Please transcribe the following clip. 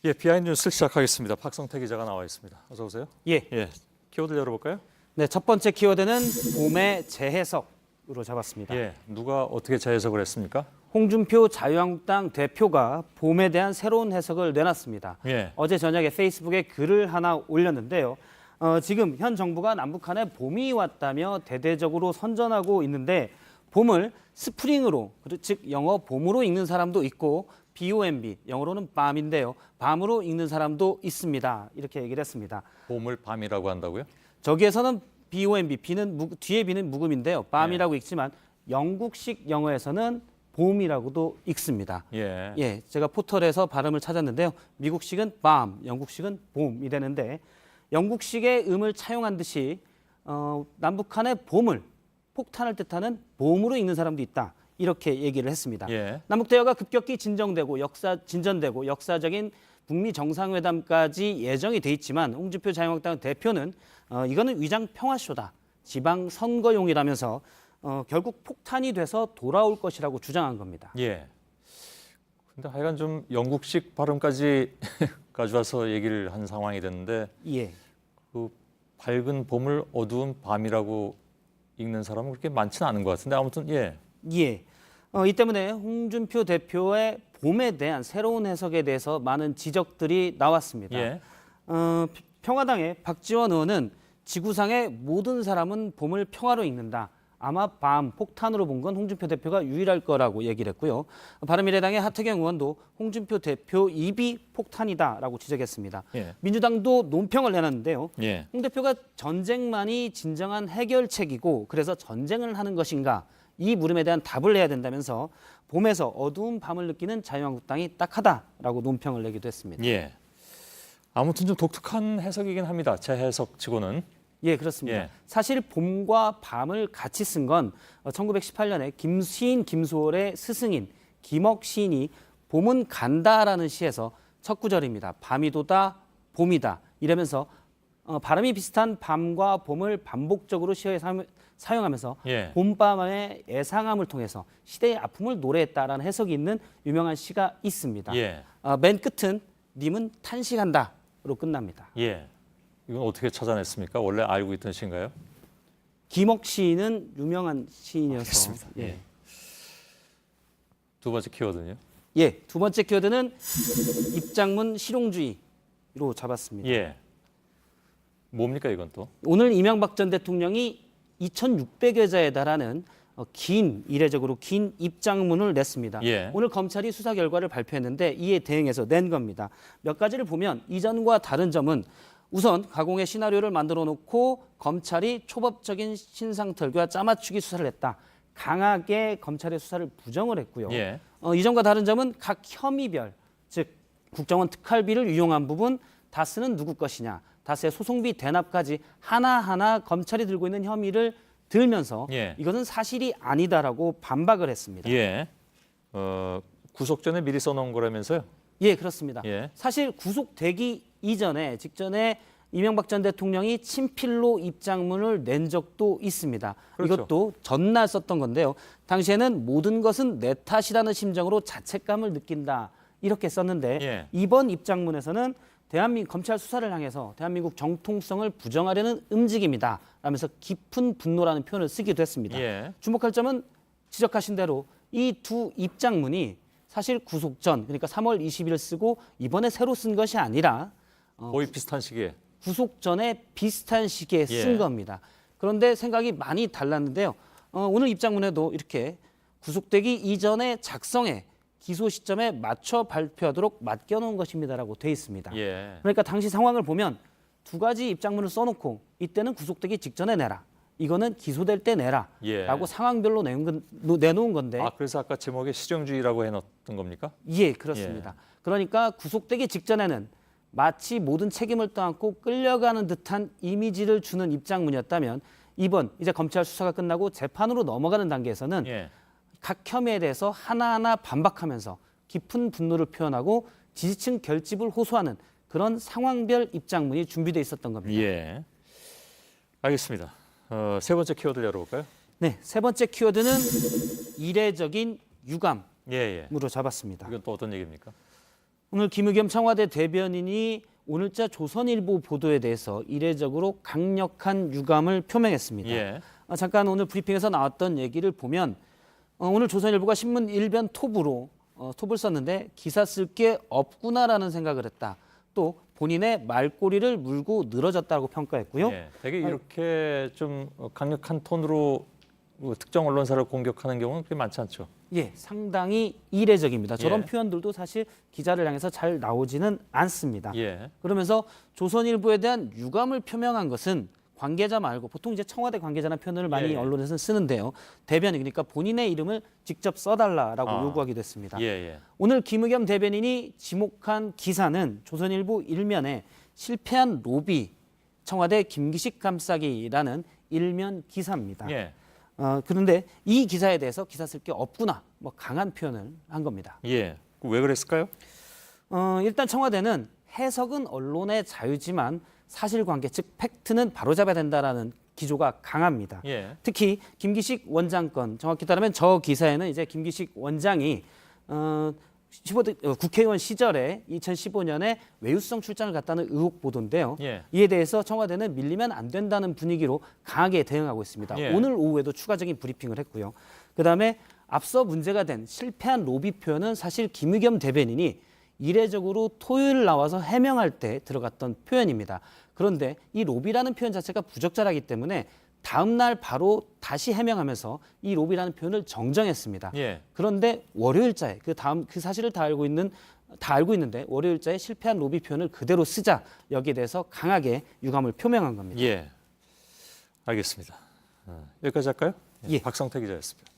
예, 비하인드 뉴스를 시작하겠습니다. 박성태 기자가 나와 있습니다. 어서 오세요. 예. 키워드 열어볼까요? 네, 첫 번째 키워드는 봄의 재해석으로 잡았습니다. 예, 누가 어떻게 재해석을 했습니까? 홍준표 자유한국당 대표가 봄에 대한 새로운 해석을 내놨습니다. 예. 어제 저녁에 페이스북에 글을 하나 올렸는데요. 지금 현 정부가 남북한에 봄이 왔다며 대대적으로 선전하고 있는데 봄을 스프링으로, 즉 영어 봄으로 읽는 사람도 있고 BOMB, 영어로는 밤인데요. 밤으로 읽는 사람도 있습니다. 이렇게 얘기를 했습니다. 봄을 밤이라고 한다고요? 저기에서는 BOMB, 뒤에 비는 묵음인데요. 밤이라고 읽지만 영국식 영어에서는 봄이라고도 읽습니다. 예. 제가 포털에서 발음을 찾았는데요. 미국식은 밤, 영국식은 봄이 되는데 영국식의 음을 차용한 듯이 남북한의 봄을 폭탄을 뜻하는 봄으로 읽는 사람도 있다. 이렇게 얘기를 했습니다. 예. 남북 대화가 급격히 진전되고 역사적인 북미 정상회담까지 예정이 돼 있지만 홍준표 자유한국당 대표는 이거는 위장 평화쇼다, 지방 선거용이라면서 결국 폭탄이 돼서 돌아올 것이라고 주장한 겁니다. 예. 근데 하여간 좀 영국식 발음까지 가져와서 얘기를 한 상황이 됐는데 예. 그 밝은 봄을 어두운 밤이라고 읽는 사람은 그렇게 많지는 않은 것 같은데 아무튼 예. 이 때문에 홍준표 대표의 봄에 대한 새로운 해석에 대해서 많은 지적들이 나왔습니다. 예. 평화당의 박지원 의원은 지구상의 모든 사람은 봄을 평화로 읽는다. 아마 밤 폭탄으로 본 건 홍준표 대표가 유일할 거라고 얘기를 했고요. 바른미래당의 하태경 의원도 홍준표 대표 입이 폭탄이다라고 지적했습니다. 예. 민주당도 논평을 내놨는데요. 예. 홍 대표가 전쟁만이 진정한 해결책이고 그래서 전쟁을 하는 것인가? 이 물음에 대한 답을 내야 된다면서 봄에서 어두운 밤을 느끼는 자유한국당이 딱하다라고 논평을 내기도 했습니다. 예. 아무튼 좀 독특한 해석이긴 합니다. 제 해석치고는. 예, 그렇습니다. 예. 사실 봄과 밤을 같이 쓴 건 1918년에 김시인, 김소월의 스승인 김억 시인이 봄은 간다라는 시에서 첫 구절입니다. 밤이 도다, 봄이다 이러면서 발음이 비슷한 밤과 봄을 반복적으로 시어에 사용하면서 예. 봄밤의 애상함을 통해서 시대의 아픔을 노래했다라는 해석이 있는 유명한 시가 있습니다. 예. 맨 끝은 님은 탄식한다로 끝납니다. 예. 이건 어떻게 찾아냈습니까? 원래 알고 있던 시인가요? 김억 시인은 유명한 시인이어서. 알겠습니다. 예. 두 번째 키워드는요? 예, 두 번째 키워드는 입장문 실용주의로 잡았습니다. 예. 뭡니까 이건 또? 오늘 이명박 전 대통령이 2,600여 자에 달하는 이례적으로 긴 입장문을 냈습니다. 예. 오늘 검찰이 수사 결과를 발표했는데 이에 대응해서 낸 겁니다. 몇 가지를 보면 이전과 다른 점은 우선 가공의 시나리오를 만들어 놓고 검찰이 초법적인 신상털기와 짜맞추기 수사를 했다. 강하게 검찰의 수사를 부정을 했고요. 예. 이전과 다른 점은 각 혐의별, 즉 국정원 특활비를 유용한 부분 다스는 누구 것이냐, 다스의 소송비 대납까지 하나하나 검찰이 들고 있는 혐의를 들면서 예. 이것은 사실이 아니다라고 반박을 했습니다. 예. 구속 전에 미리 써놓은 거라면서요? 예, 그렇습니다. 예. 사실 구속되기 직전에 이명박 전 대통령이 친필로 입장문을 낸 적도 있습니다. 그렇죠. 이것도 전날 썼던 건데요. 당시에는 모든 것은 내 탓이라는 심정으로 자책감을 느낀다 이렇게 썼는데 예. 이번 입장문에서는 대한민국 검찰 수사를 향해서 대한민국 정통성을 부정하려는 움직임이다 라면서 깊은 분노라는 표현을 쓰기도 했습니다. 예. 주목할 점은 지적하신 대로 이 두 입장문이 사실 구속 전, 그러니까 3월 20일 쓰고 이번에 새로 쓴 것이 아니라 거의 비슷한 시기에. 구속 전에 비슷한 시기에 쓴 예. 겁니다. 그런데 생각이 많이 달랐는데요. 오늘 입장문에도 이렇게 구속되기 이전에 작성해 기소 시점에 맞춰 발표하도록 맡겨놓은 것입니다라고 돼 있습니다. 예. 그러니까 당시 상황을 보면 두 가지 입장문을 써놓고 이때는 구속되기 직전에 내라. 이거는 기소될 때 내라. 예. 라고 상황별로 내놓은 건데. 아 그래서 아까 제목에 실용주의라고 해놨던 겁니까? 예, 그렇습니다. 그러니까 구속되기 직전에는 마치 모든 책임을 떠안고 끌려가는 듯한 이미지를 주는 입장문이었다면 이번 이제 검찰 수사가 끝나고 재판으로 넘어가는 단계에서는 예. 각 혐의에 대해서 하나하나 반박하면서 깊은 분노를 표현하고 지지층 결집을 호소하는 그런 상황별 입장문이 준비되어 있었던 겁니다. 예. 알겠습니다. 세 번째 키워드 열어볼까요? 네, 세 번째 키워드는 이례적인 유감으로 예. 잡았습니다. 이건 또 어떤 얘기입니까? 오늘 김의겸 청와대 대변인이 오늘자 조선일보 보도에 대해서 이례적으로 강력한 유감을 표명했습니다. 예. 잠깐 오늘 브리핑에서 나왔던 얘기를 보면 오늘 조선일보가 신문 일변 톱으로 톱을 썼는데 기사 쓸 게 없구나라는 생각을 했다. 또 본인의 말꼬리를 물고 늘어졌다고 평가했고요. 예. 되게 이렇게 좀 강력한 톤으로 특정 언론사를 공격하는 경우는 꽤 많지 않죠. 예, 상당히 이례적입니다. 저런 예. 표현들도 사실 기자를 향해서 잘 나오지는 않습니다. 예. 그러면서 조선일보에 대한 유감을 표명한 것은 관계자 말고 보통 이제 청와대 관계자라는 표현을 많이 예. 언론에서는 쓰는데요. 대변인 그러니까 본인의 이름을 직접 써달라라고 아. 요구하기도 했습니다. 예. 예. 오늘 김의겸 대변인이 지목한 기사는 조선일보 일면에 실패한 로비 청와대 김기식 감싸기라는 일면 기사입니다. 예. 그런데 이 기사에 대해서 기사 쓸 게 없구나 뭐 강한 표현을 한 겁니다. 예. 왜 그랬을까요? 일단 청와대는 해석은 언론의 자유지만 사실관계 즉 팩트는 바로잡아야 된다라는 기조가 강합니다. 예. 특히 김기식 원장 건 정확히 따르면 저 기사에는 이제 김기식 원장이 국회의원 시절에 2015년에 외유성 출장을 갔다는 의혹 보도인데요. 예. 이에 대해서 청와대는 밀리면 안 된다는 분위기로 강하게 대응하고 있습니다. 예. 오늘 오후에도 추가적인 브리핑을 했고요. 그다음에 앞서 문제가 된 실패한 로비 표현은 사실 김의겸 대변인이 이례적으로 토요일 나와서 해명할 때 들어갔던 표현입니다. 그런데 이 로비라는 표현 자체가 부적절하기 때문에 다음 날 바로 다시 해명하면서 이 로비라는 표현을 정정했습니다. 예. 그런데 월요일자에 그 사실을 다 알고 있는데 월요일자에 실패한 로비 표현을 그대로 쓰자 여기에 대해서 강하게 유감을 표명한 겁니다. 예. 알겠습니다. 여기까지 할까요? 예. 박성태 기자였습니다.